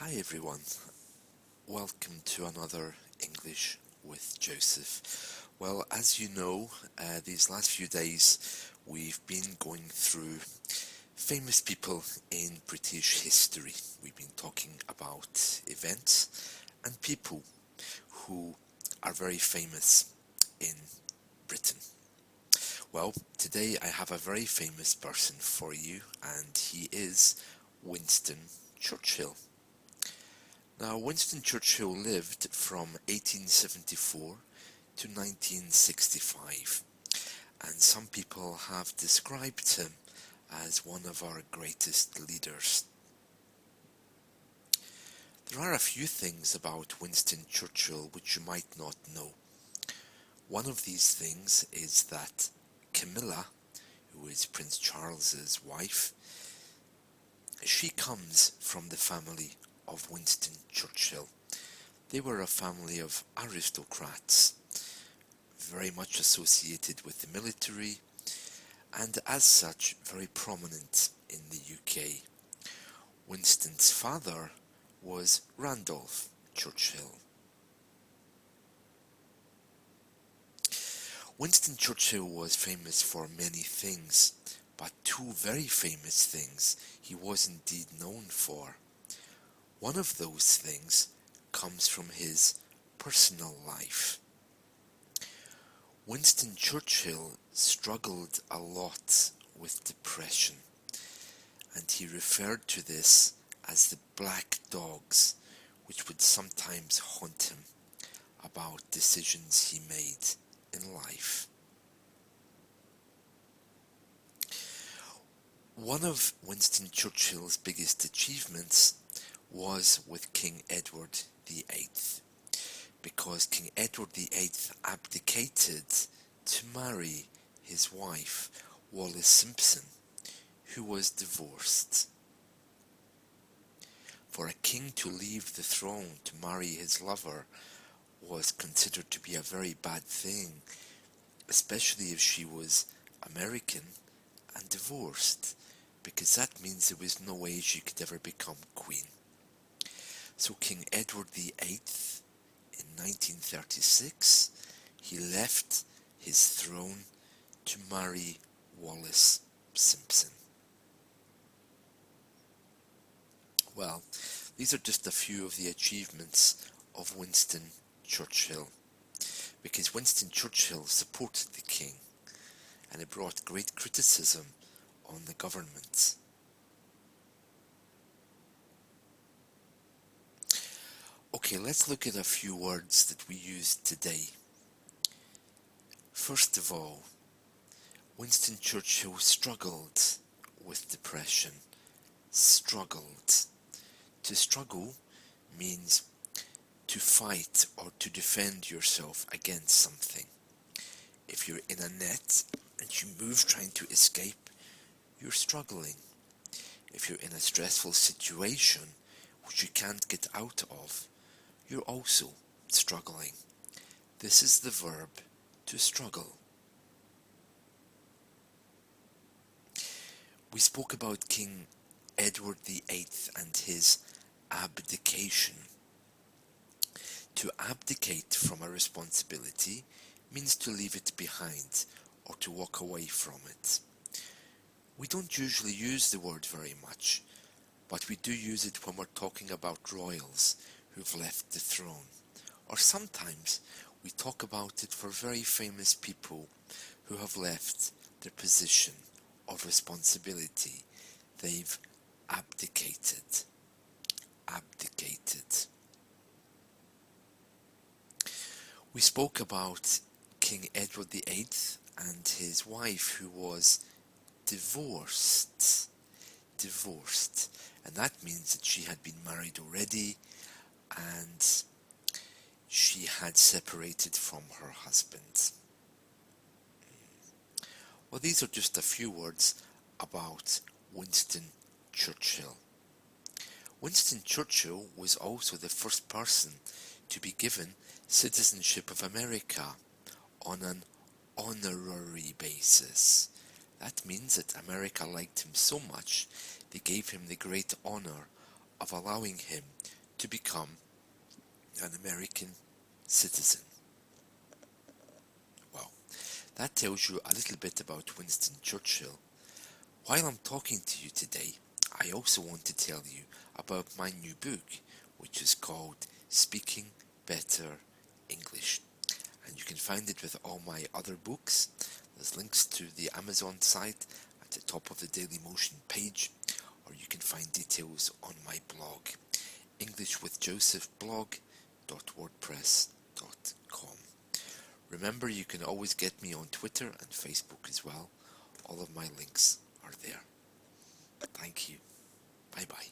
Hi everyone, welcome to another English with Joseph. Well, as you know, these last few days we've been going through famous people in British history. We've been talking about events and people who are very famous in Britain. Well, today I have a very famous person for you, and he is Winston Churchill. Now, Winston Churchill lived from 1874 to 1965, and some people have described him as one of our greatest leaders. There are a few things about Winston Churchill which you might not know. One of these things is that Camilla, who is Prince Charles's wife, she comes from the family of Winston Churchill. They were a family of aristocrats, very much associated with the military, and as such very prominent in the UK. Winston's father was Randolph Churchill. Winston Churchill was famous for many things, but two very famous things he was indeed known for. One of those things comes from his personal life. Winston Churchill struggled a lot with depression, and he referred to this as the black dogs which would sometimes haunt him about decisions he made in life. One of Winston Churchill's biggest achievements was with King Edward VIII, because King Edward VIII abdicated to marry his wife, Wallis Simpson, who was divorced. For a king to leave the throne to marry his lover was considered to be a very bad thing, especially if she was American and divorced, because that means there was no way she could ever become queen. So King Edward VIII, in 1936, he left his throne to marry Wallis Simpson. Well, these are just a few of the achievements of Winston Churchill, because Winston Churchill supported the king, and it brought great criticism on the government. Okay, let's look at a few words that we use today. First of all, Winston Churchill struggled with depression. Struggled. To struggle means to fight or to defend yourself against something. If you're in a net and you move trying to escape, you're struggling. If you're in a stressful situation which you can't get out of, you're also struggling. This is the verb to struggle. We spoke about King Edward VIII and his abdication. To abdicate from a responsibility means to leave it behind or to walk away from it. We don't usually use the word very much, but we do use it when we're talking about royals who've left the throne. Or sometimes we talk about it for very famous people who have left their position of responsibility. They've abdicated. Abdicated. We spoke about King Edward VIII and his wife, who was divorced. Divorced. And that means that she had been married already and she had separated from her husband. Well, these are just a few words about Winston Churchill. Winston Churchill was also the first person to be given citizenship of America on an honorary basis. That means that America liked him so much they gave him the great honor of allowing him to become an American citizen. Well, that tells you a little bit about Winston Churchill. While I'm talking to you today, I also want to tell you about my new book, which is called Speaking Better English. And you can find it with all my other books. There's links to the Amazon site at the top of the Daily Motion page, or you can find details on my blog, englishwithjosephblog.wordpress.com. Remember, you can always get me on Twitter and Facebook as well. All of my links are there. Thank you. Bye bye.